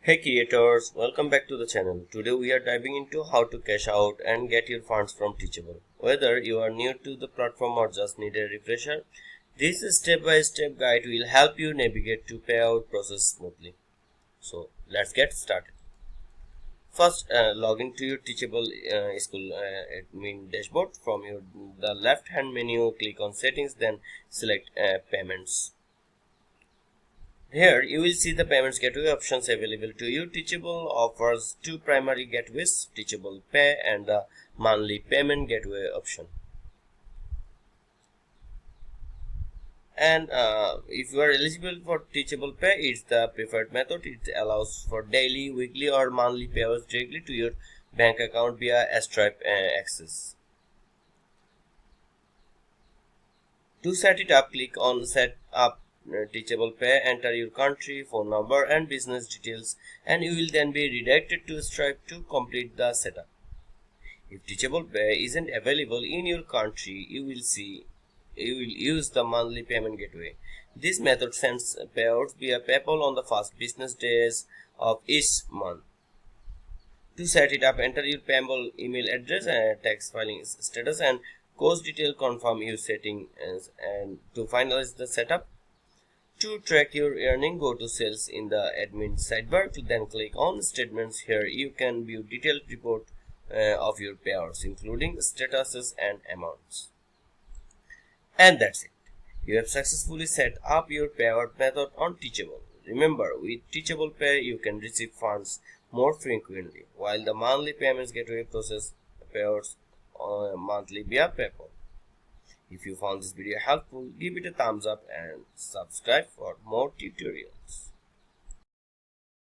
Hey creators, welcome back to the channel. Today we are diving into how to cash out and get your funds from Teachable. Whether you are new to the platform or just need a refresher, this step-by-step guide will help you navigate to payout process smoothly. So let's get started. First, log into your Teachable school admin dashboard. From the left-hand menu, click on Settings, then select Payments. Here you will see the payments gateway options available to you. Teachable offers two primary gateways, Teachable Pay and the monthly payment gateway option. And if you are eligible for Teachable Pay, it's the preferred method. It allows for daily, weekly or monthly payouts directly to your bank account via Stripe access. To set it up, click on Set Up Teachable Pay, enter your country, phone number and business details, and you will then be redirected to Stripe to complete the setup. If Teachable Pay isn't available in your country, you will use the monthly payment gateway. This method sends payouts via PayPal on the first business days of each month. To set it up, enter your PayPal email address and tax filing status and course detail, confirm your settings, and to finalize the setup. To track your earning, go to Sales in the admin sidebar, then click on Statements. Here you can view detailed report of your payouts, including statuses and amounts. And that's it. You have successfully set up your payout method on Teachable. Remember, with Teachable Pay, you can receive funds more frequently, while the monthly payments gateway process payouts monthly via PayPal. If you found this video helpful, give it a thumbs up and subscribe for more tutorials.